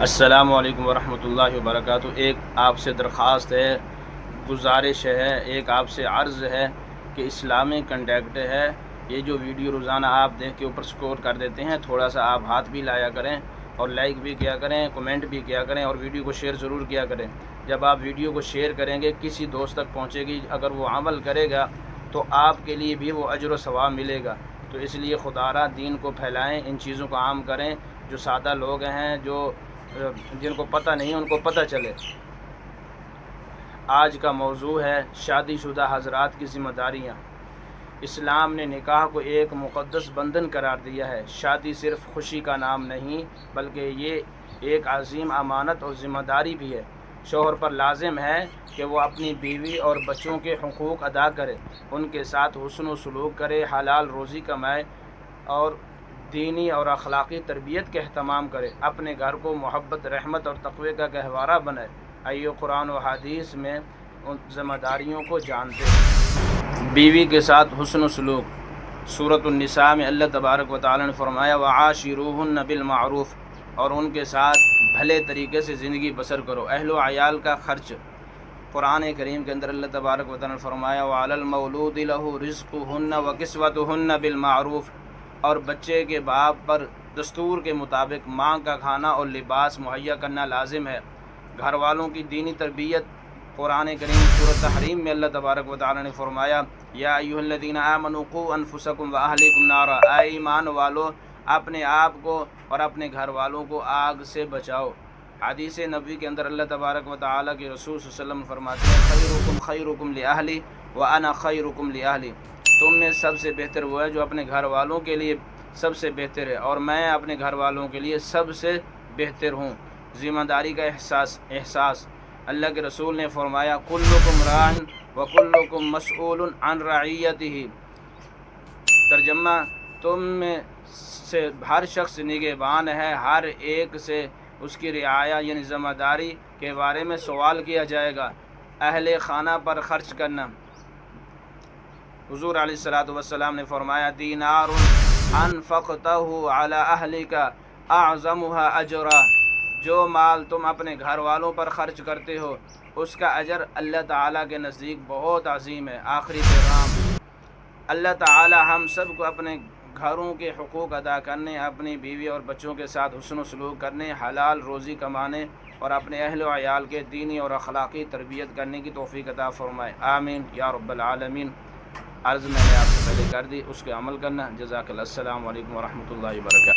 السلام علیکم ورحمۃ اللہ وبرکاتہ۔ ایک آپ سے درخواست ہے، گزارش ہے، ایک آپ سے عرض ہے کہ اسلامی کنٹیکٹ ہے، یہ جو ویڈیو روزانہ آپ دیکھ کے اوپر سکور کر دیتے ہیں، تھوڑا سا آپ ہاتھ بھی لایا کریں اور لائک بھی کیا کریں، کمنٹ بھی کیا کریں اور ویڈیو کو شیئر ضرور کیا کریں۔ جب آپ ویڈیو کو شیئر کریں گے کسی دوست تک پہنچے گی، اگر وہ عمل کرے گا تو آپ کے لیے بھی وہ اجر و ثواب ملے گا۔ تو اس لیے خدا را دین کو پھیلائیں، ان چیزوں کو عام کریں، جو سادہ لوگ ہیں، جن کو پتہ نہیں ان کو پتہ چلے۔ آج کا موضوع ہے شادی شدہ حضرات کی ذمہ داریاں۔ اسلام نے نکاح کو ایک مقدس بندھن قرار دیا ہے۔ شادی صرف خوشی کا نام نہیں بلکہ یہ ایک عظیم امانت اور ذمہ داری بھی ہے۔ شوہر پر لازم ہے کہ وہ اپنی بیوی اور بچوں کے حقوق ادا کرے، ان کے ساتھ حسن و سلوک کرے، حلال روزی کمائے اور دینی اور اخلاقی تربیت کا اہتمام کرے، اپنے گھر کو محبت، رحمت اور تقوی کا گہوارہ بنائے۔ آئیے قرآن و حدیث میں ان ذمہ داریوں کو جانتے ہیں۔ بیوی کے ساتھ حسن و سلوک۔ سورۃ النساء میں اللہ تبارک و تعالی نے فرمایا وعاشروہن بالمعروف، اور ان کے ساتھ بھلے طریقے سے زندگی بسر کرو۔ اہل و عیال کا خرچ۔ قرآن کریم کے اندر اللہ تبارک و تعالی نے فرمایا وعلی المولود لہ رزقہن وکسوتہن بالمعروف، اور بچے کے باپ پر دستور کے مطابق ماں کا کھانا اور لباس مہیا کرنا لازم ہے۔ گھر والوں کی دینی تربیت۔ قرآن کریم سورۃ تحریم میں اللہ تبارک و تعالی نے فرمایا یا ایھا الذین آمنوا قوا انفسکم واہلیکم نارا، اے ایمان والو اپنے آپ کو اور اپنے گھر والوں کو آگ سے بچاؤ۔ حدیث نبوی کے اندر اللہ تبارک و تعالی کے رسول صلی اللہ علیہ وسلم فرماتے ہیں خیرکم خیرکم لأہلی وانا خیرکم لأہلی، تم میں سب سے بہتر وہ ہے جو اپنے گھر والوں کے لیے سب سے بہتر ہے اور میں اپنے گھر والوں کے لیے سب سے بہتر ہوں۔ ذمہ داری کا احساس۔ اللہ کے رسول نے فرمایا کلکم راع وکلکم مسئول عن رعیتہ، ترجمہ تم میں سے ہر شخص نگہبان ہے، ہر ایک سے اس کی رعایا یعنی ذمہ داری کے بارے میں سوال کیا جائے گا۔ اہل خانہ پر خرچ کرنا۔ حضور علیہ الصلوۃ والسلام نے فرمایا دینار انفقتہ علی اہلک اعظمھا اجرا، جو مال تم اپنے گھر والوں پر خرچ کرتے ہو اس کا اجر اللہ تعالیٰ کے نزدیک بہت عظیم ہے۔ آخری پیغام۔ اللہ تعالیٰ ہم سب کو اپنے گھروں کے حقوق ادا کرنے، اپنی بیوی اور بچوں کے ساتھ حسن و سلوک کرنے، حلال روزی کمانے اور اپنے اہل و عیال کے دینی اور اخلاقی تربیت کرنے کی توفیق عطا فرمائے، آمین یا رب العالمین۔ عرض میں نے آپ سے پہلے کر دی، اس کے عمل کرنا۔ جزاک اللہ۔ السلام علیکم ورحمۃ اللہ وبرکاتہ۔